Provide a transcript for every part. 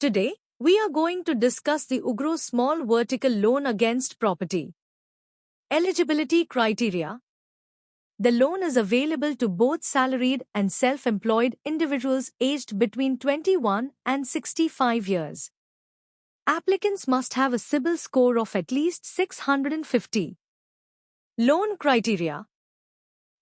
Today, we are going to discuss the UGRO Small Vertical Loan Against Property. Eligibility criteria. The loan is available to both salaried and self-employed individuals aged between 21 and 65 years. Applicants must have a CIBIL score of at least 650. Loan criteria.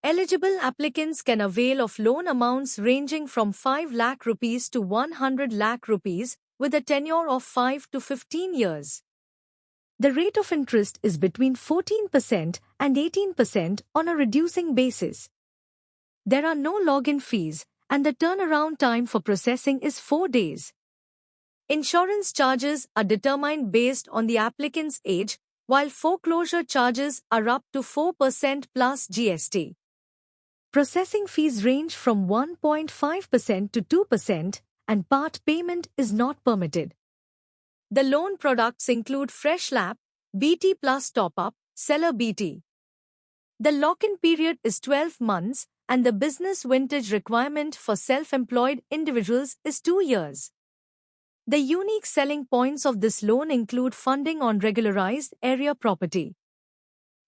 Eligible applicants can avail of loan amounts ranging from 5 lakh rupees to 100 lakh rupees with a tenure of 5 to 15 years. The rate of interest is between 14% and 18% on a reducing basis. There are no login fees, and the turnaround time for processing is 4 days. Insurance charges are determined based on the applicant's age, while foreclosure charges are up to 4% plus GST. Processing fees range from 1.5% to 2%, and part payment is not permitted. The loan products include Fresh LAP, BT Plus Top-Up, Seller BT. The lock-in period is 12 months, and the business vintage requirement for self-employed individuals is 2 years. The unique selling points of this loan include funding on regularized area property.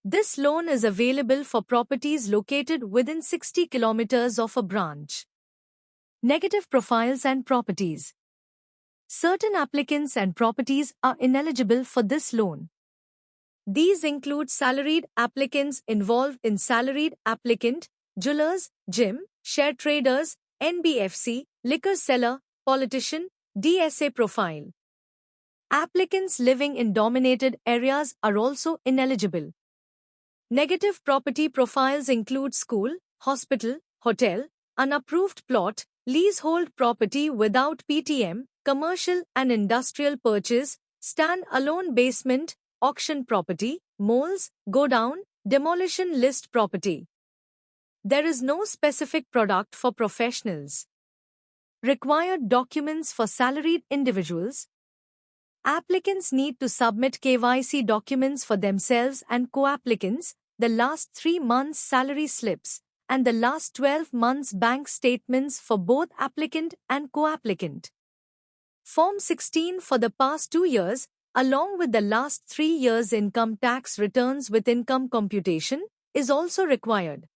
This loan is available for properties located within 60 kilometers of a branch. Negative profiles and properties. Certain applicants and properties are ineligible for this loan. These include salaried applicants involved in salaried applicant, jewelers, gym, share traders, NBFC, liquor seller, politician, DSA profile. Applicants living in dominated areas are also ineligible. Negative property profiles include school, hospital, hotel, unapproved plot, leasehold property without PTM, commercial and industrial purchase, stand-alone basement, auction property, malls, godown, demolition list property. There is no specific product for professionals. Required documents for salaried individuals. Applicants need to submit KYC documents for themselves and co-applicants, the last 3 months' salary slips, and the last 12 months' bank statements for both applicant and co-applicant. Form 16 for the past 2 years, along with the last 3 years' income tax returns with income computation, is also required.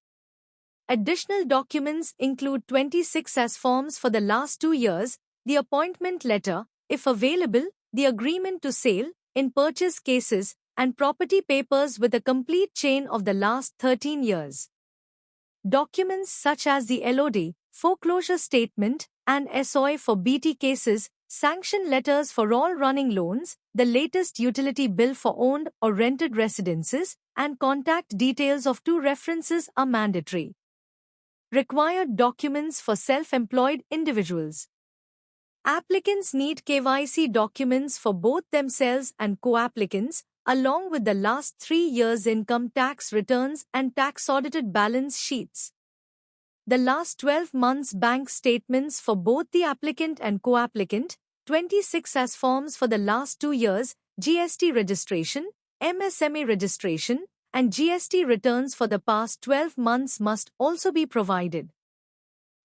Additional documents include 26 forms for the last 2 years, the appointment letter, if available, the agreement to sale, in purchase cases, and property papers with a complete chain of the last 13 years. Documents such as the LOD, foreclosure statement, and SOI for BT cases, sanction letters for all running loans, the latest utility bill for owned or rented residences, and contact details of 2 references are mandatory. Required documents for self-employed individuals. Applicants need KYC documents for both themselves and co-applicants, along with the last 3 years' income tax returns and tax-audited balance sheets. The last 12 months' bank statements for both the applicant and co-applicant, 26 forms for the last 2 years, GST registration, MSME registration, and GST returns for the past 12 months must also be provided.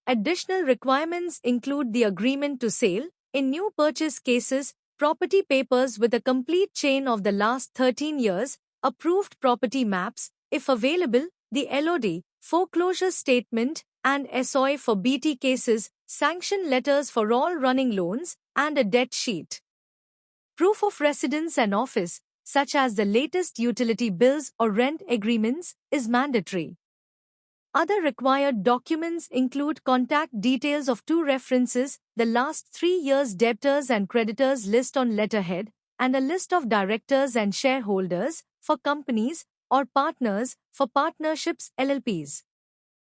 Additional requirements include the agreement to sale, in new purchase cases, property papers with a complete chain of the last 13 years, approved property maps, if available, the LOD, foreclosure statement, and SOI for BT cases, sanction letters for all running loans, and a debt sheet. Proof of residence and office, such as the latest utility bills or rent agreements, is mandatory. Other required documents include contact details of 2 references, the last 3 years' debtors and creditors list on letterhead, and a list of directors and shareholders for companies or partners for partnerships LLPs.